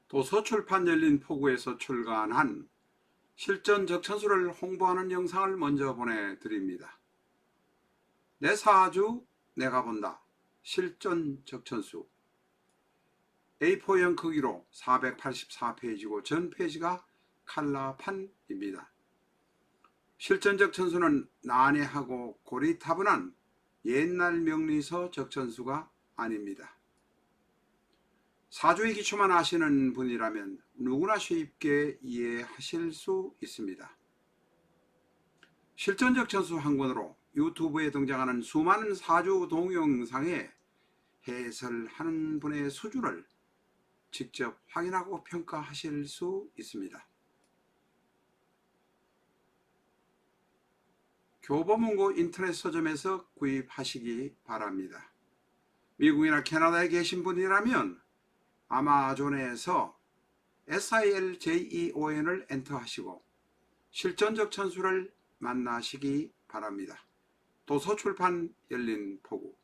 도서출판 열린 포구에서 출간한 실전 적천수를 홍보하는 영상을 먼저 보내드립니다. 내 사주 내가 본다. 실전 적천수 A4형 크기로 484페이지고 전 페이지가 칼라판입니다. 실전 적천수는 난해하고 고리타분한 옛날 명리서 적천수가 아닙니다. 사주의 기초만 아시는 분이라면 누구나 쉽게 이해하실 수 있습니다. 실전적 천수 한 권으로 유튜브에 등장하는 수많은 사주 동영상에 해설하는 분의 수준을 직접 확인하고 평가하실 수 있습니다. 교보문고 인터넷 서점에서 구입하시기 바랍니다. 미국이나 캐나다에 계신 분이라면 아마존에서 SILJEON을 엔터하시고 실전적 천수를 만나시기 바랍니다. 도서출판 열린 포구.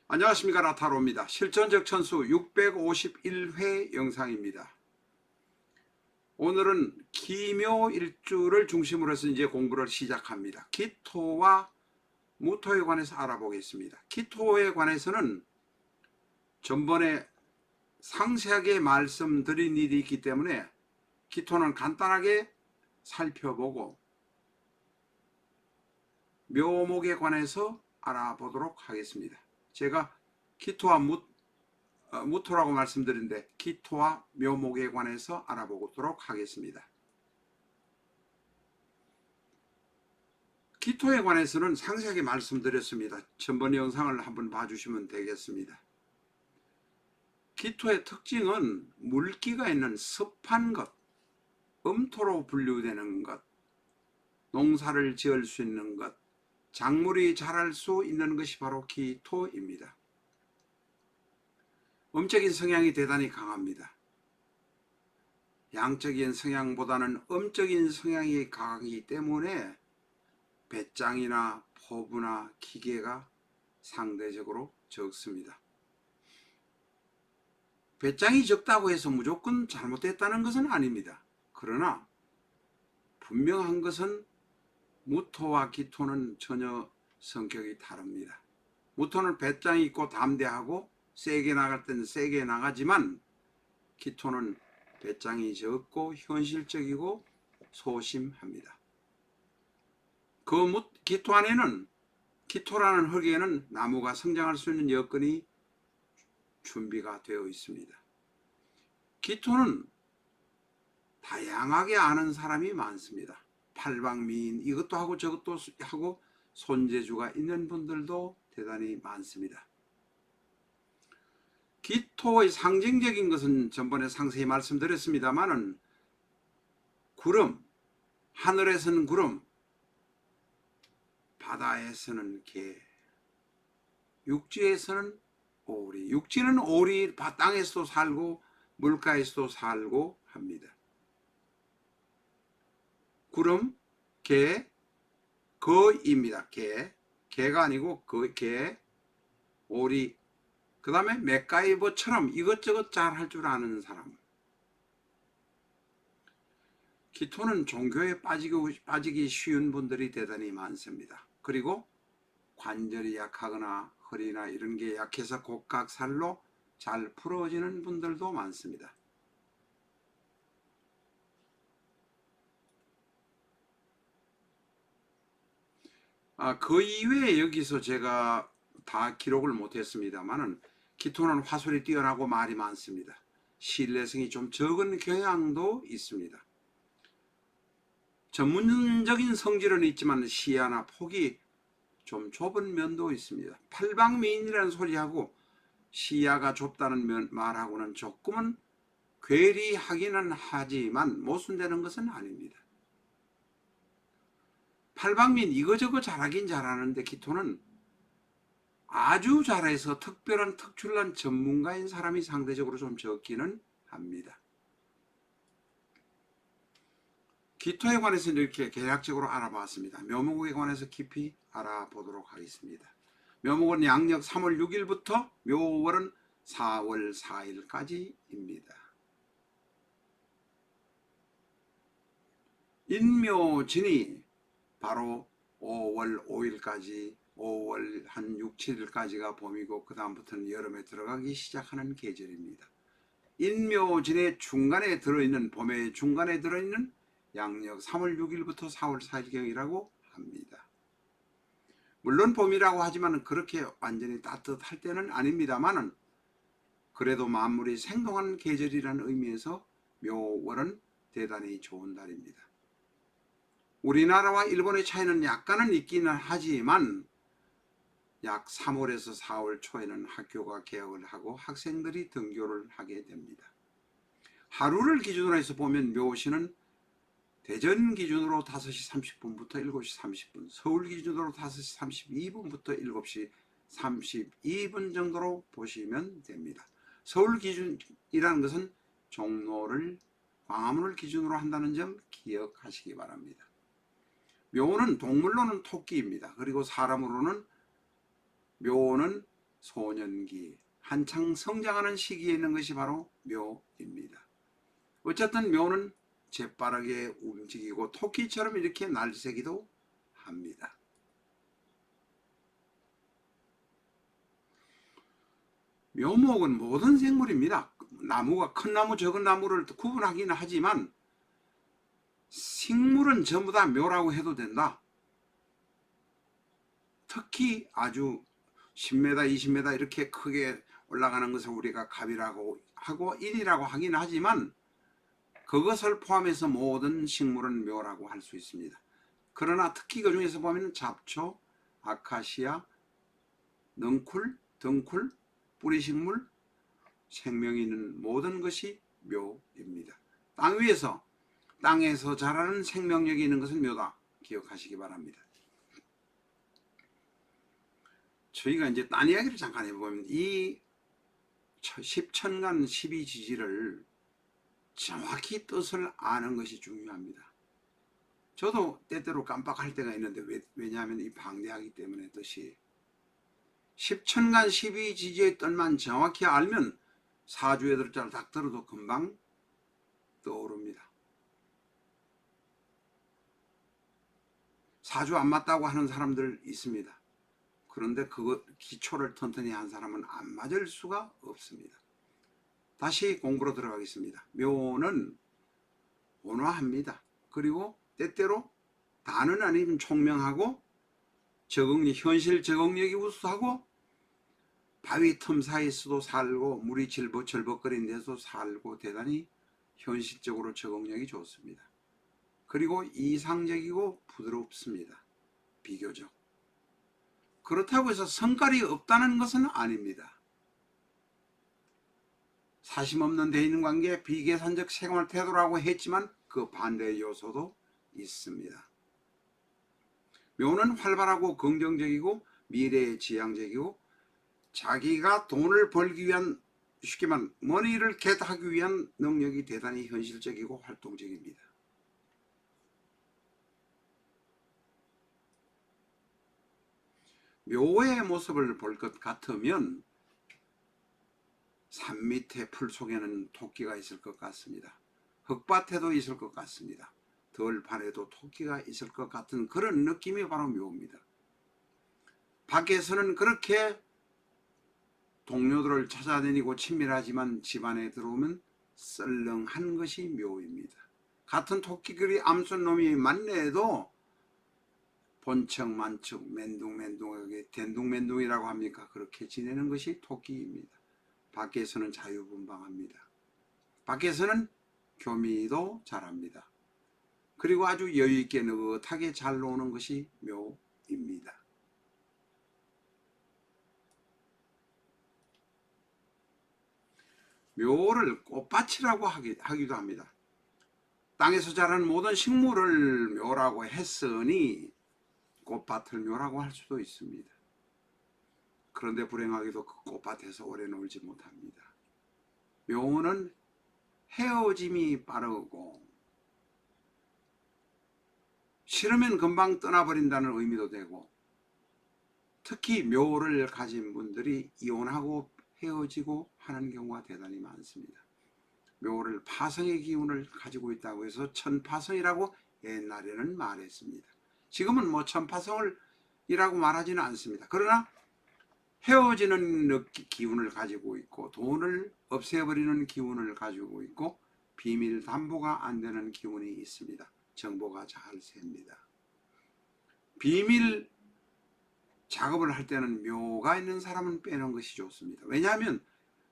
안녕하십니까, 라타로입니다. 실전적 천수 651회 영상입니다. 오늘은 기묘일주를 중심으로 해서 이제 공부를 시작합니다. 기토와 무토에 관해서 알아보겠습니다. 기토에 관해서는 전번에 상세하게 말씀드린 일이 있기 때문에 기토는 간단하게 살펴보고 묘목에 관해서 알아보도록 하겠습니다. 제가 기토와 무토라고 말씀드린데 기토와 묘목에 관해서 알아보도록 하겠습니다. 기토에 관해서는 상세하게 말씀드렸습니다. 전번 영상을 한번 봐주시면 되겠습니다. 기토의 특징은 물기가 있는 습한 것, 음토로 분류되는 것, 농사를 지을 수 있는 것, 작물이 자랄 수 있는 것이 바로 기토입니다. 음적인 성향이 대단히 강합니다. 양적인 성향보다는 음적인 성향이 강하기 때문에 배짱이나 포부나 기계가 상대적으로 적습니다. 배짱이 적다고 해서 무조건 잘못됐다는 것은 아닙니다. 그러나 분명한 것은 무토와 기토는 전혀 성격이 다릅니다. 무토는 배짱이 있고 담대하고 세게 나갈 때는 세게 나가지만 기토는 배짱이 적고 현실적이고 소심합니다. 그 기토 안에는, 기토라는 흙에는 나무가 성장할 수 있는 여건이 준비가 되어 있습니다. 기토는 다양하게 아는 사람이 많습니다. 팔방미인, 이것도 하고 저것도 하고 손재주가 있는 분들도 대단히 많습니다. 기토의 상징적인 것은 전번에 상세히 말씀드렸습니다만은 구름, 하늘에서는 구름, 바다에서는 개, 육지에서는 오리. 육지는 오리, 땅에서도 살고 물가에서도 살고 합니다. 구름, 개, 거입니다. 개가 아니고 개, 오리. 그 다음에 맥가이버처럼 이것저것 잘 할 줄 아는 사람. 기토는 종교에 빠지기 쉬운 분들이 대단히 많습니다. 그리고 관절이 약하거나 허리나 이런 게 약해서 곡각살로 잘 풀어지는 분들도 많습니다. 그 이외에 여기서 제가 다 기록을 못했습니다만은 기토는 화술이 뛰어나고 말이 많습니다. 신뢰성이 좀 적은 경향도 있습니다. 전문적인 성질은 있지만 시야나 폭이 좀 좁은 면도 있습니다. 팔방미인이라는 소리하고 시야가 좁다는 말하고는 조금은 괴리하기는 하지만 모순되는 것은 아닙니다. 팔방미인 이거저거 잘하긴 잘하는데 기토는 아주 잘해서 특별한 특출난 전문가인 사람이 상대적으로 좀 적기는 합니다. 기토에 관해서 이렇게 개략적으로 알아봤습니다. 묘목에 관해서 깊이 알아보도록 하겠습니다. 묘목은 양력 3월 6일부터 묘월은 4월 4일까지입니다. 인묘진이 바로 5월 5일까지 5월 한 6, 7일까지가 봄이고 그 다음부터는 여름에 들어가기 시작하는 계절입니다. 인묘진의 중간에 들어있는 봄의 중간에 들어있는 양력 3월 6일부터 4월 4일경이라고 합니다. 물론 봄이라고 하지만 그렇게 완전히 따뜻할 때는 아닙니다만은 그래도 만물이 생동한 계절이라는 의미에서 묘월은 대단히 좋은 달입니다. 우리나라와 일본의 차이는 약간은 있기는 하지만 약 3월에서 4월 초에는 학교가 개학을 하고 학생들이 등교를 하게 됩니다. 하루를 기준으로 해서 보면 묘시는 대전 기준으로 5시 30분부터 7시 30분, 서울 기준으로 5시 32분부터 7시 32분 정도로 보시면 됩니다. 서울 기준이라는 것은 종로를 광화문을 기준으로 한다는 점 기억하시기 바랍니다. 묘는 동물로는 토끼입니다. 그리고 사람으로는 묘는 소년기, 한창 성장하는 시기에 있는 것이 바로 묘입니다. 어쨌든 묘는 재빠르게 움직이고 토끼처럼 이렇게 날새기도 합니다. 묘목은 모든 생물입니다. 나무가 큰 나무 적은 나무를 구분하기는 하지만 식물은 전부 다 묘라고 해도 된다. 특히 아주 10m, 20m 이렇게 크게 올라가는 것을 우리가 갑이라고 하고 인이라고 하긴 하지만 그것을 포함해서 모든 식물은 묘라고 할 수 있습니다. 그러나 특히 그 중에서 보면 잡초, 아카시아, 넝쿨, 덩쿨, 뿌리식물, 생명이 있는 모든 것이 묘입니다. 땅에서 자라는 생명력이 있는 것은 묘다. 기억하시기 바랍니다. 저희가 이제 딴 이야기를 잠깐 해보면 이 십천간 12지지를 정확히 뜻을 아는 것이 중요합니다. 저도 때때로 깜빡할 때가 있는데 왜냐하면 이 방대하기 때문에 뜻이 십천간 12지지의 뜻만 정확히 알면 사주의 들자를 딱 들어도 금방 떠오릅니다. 사주 안 맞다고 하는 사람들 있습니다. 그런데 그거 기초를 튼튼히 한 사람은 안 맞을 수가 없습니다. 다시 공부로 들어가겠습니다. 묘는 온화합니다. 그리고 때때로 다는 아니면 총명하고 현실 적응력이 우수하고 바위 틈 사이에서도 살고 물이 절벅거리는 데서 살고 대단히 현실적으로 적응력이 좋습니다. 그리고 이상적이고 부드럽습니다. 비교적. 그렇다고 해서 성깔이 없다는 것은 아닙니다. 사심없는 대인관계, 비계산적 생활 태도라고 했지만 그 반대의 요소도 있습니다. 묘는 활발하고 긍정적이고 미래지향적이고 자기가 돈을 벌기 위한 쉽게 말하면 머니를 겟하기 위한 능력이 대단히 현실적이고 활동적입니다. 묘의 모습을 볼 것 같으면 산 밑에 풀 속에는 토끼가 있을 것 같습니다. 흙밭에도 있을 것 같습니다. 들판에도 토끼가 있을 것 같은 그런 느낌이 바로 묘입니다. 밖에서는 그렇게 동료들을 찾아다니고 친밀하지만 집안에 들어오면 썰렁한 것이 묘입니다. 같은 토끼끼리 암순 놈이 만나도 본척 만척 맨둥맨둥하게 댄둥맨둥이라고 합니까? 그렇게 지내는 것이 토끼입니다. 밖에서는 자유분방합니다. 밖에서는 교미도 잘합니다. 그리고 아주 여유있게 느긋하게 잘 노는 것이 묘입니다. 묘를 꽃밭이라고 하기도 합니다. 땅에서 자라는 모든 식물을 묘라고 했으니 꽃밭을 묘라고 할 수도 있습니다. 그런데 불행하게도 그 꽃밭에서 오래 놀지 못합니다. 묘는 헤어짐이 빠르고 싫으면 금방 떠나버린다는 의미도 되고 특히 묘를 가진 분들이 이혼하고 헤어지고 하는 경우가 대단히 많습니다. 묘를 파성의 기운을 가지고 있다고 해서 천파성이라고 옛날에는 말했습니다. 지금은 뭐 천파성을 이라고 말하지는 않습니다. 그러나 헤어지는 기운을 가지고 있고 돈을 없애버리는 기운을 가지고 있고 비밀 담보가 안 되는 기운이 있습니다. 정보가 잘 셉니다. 비밀 작업을 할 때는 묘가 있는 사람은 빼는 것이 좋습니다. 왜냐하면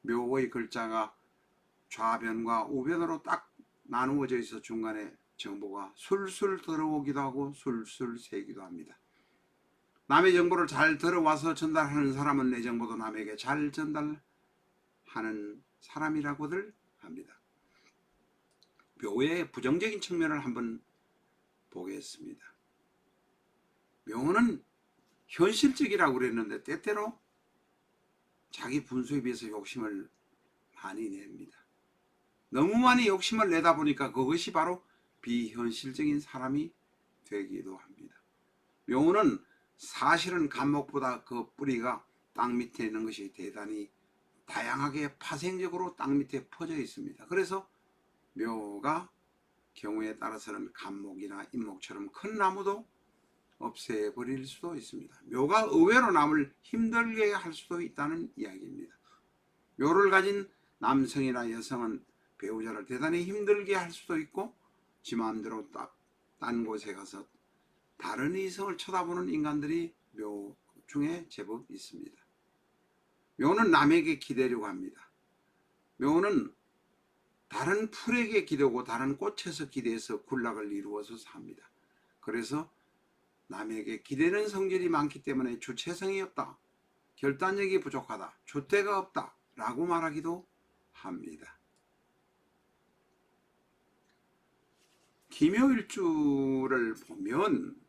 묘의 글자가 좌변과 우변으로 딱 나누어져 있어 중간에 정보가 술술 들어오기도 하고 술술 새기도 합니다. 남의 정보를 잘 들어와서 전달하는 사람은 내 정보도 남에게 잘 전달하는 사람이라고들 합니다. 묘의 부정적인 측면을 한번 보겠습니다. 묘는 현실적이라고 그랬는데 때때로 자기 분수에 비해서 욕심을 많이 냅니다. 너무 많이 욕심을 내다 보니까 그것이 바로 비현실적인 사람이 되기도 합니다. 묘는 사실은 감목보다 그 뿌리가 땅 밑에 있는 것이 대단히 다양하게 파생적으로 땅 밑에 퍼져 있습니다. 그래서 묘가 경우에 따라서는 감목이나 인목처럼 큰 나무도 없애버릴 수도 있습니다. 묘가 의외로 남을 힘들게 할 수도 있다는 이야기입니다. 묘를 가진 남성이나 여성은 배우자를 대단히 힘들게 할 수도 있고 지 마음대로 딴 곳에 가서 다른 이성을 쳐다보는 인간들이 묘 중에 제법 있습니다. 묘는 남에게 기대려고 합니다. 묘는 다른 풀에게 기대고 다른 꽃에서 기대서 군락을 이루어서 삽니다. 그래서 남에게 기대는 성질이 많기 때문에 주체성이 없다, 결단력이 부족하다, 줏대가 없다 라고 말하기도 합니다. 기묘일주를 보면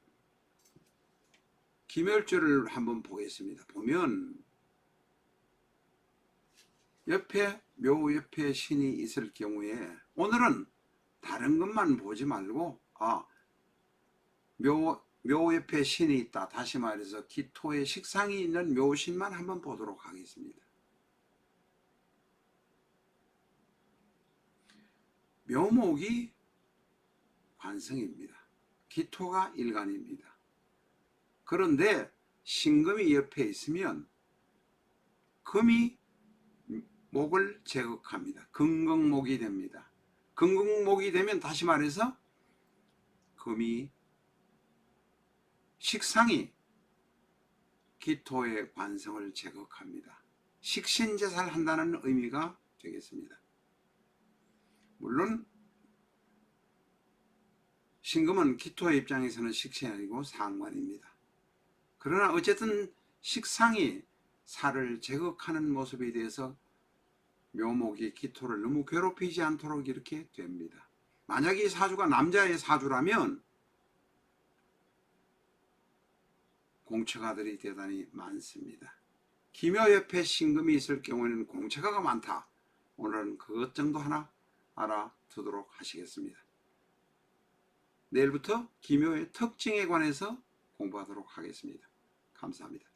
기묘일주를 한번 보겠습니다. 보면 옆에 묘 옆에 신이 있을 경우에 오늘은 다른 것만 보지 말고 묘 옆에 신이 있다. 다시 말해서 기토에 식상이 있는 묘신만 한번 보도록 하겠습니다. 묘목이 관성입니다. 기토가 일간입니다. 그런데 신금이 옆에 있으면 금이 목을 제극합니다. 금극목이 됩니다. 금극목이 되면 다시 말해서 금이 식상이 기토의 관성을 제극합니다. 식신제살한다는 의미가 되겠습니다. 물론 신금은 기토의 입장에서는 식신이 아니고 상관입니다. 그러나 어쨌든 식상이 살을 제극하는 모습에 대해서 묘목이 기토를 너무 괴롭히지 않도록 이렇게 됩니다. 만약 이 사주가 남자의 사주라면 공처가들이 대단히 많습니다. 기묘 옆에 신금이 있을 경우에는 공처가가 많다. 오늘은 그것 정도 하나 알아두도록 하시겠습니다. 내일부터 기묘의 특징에 관해서 공부하도록 하겠습니다. 감사합니다.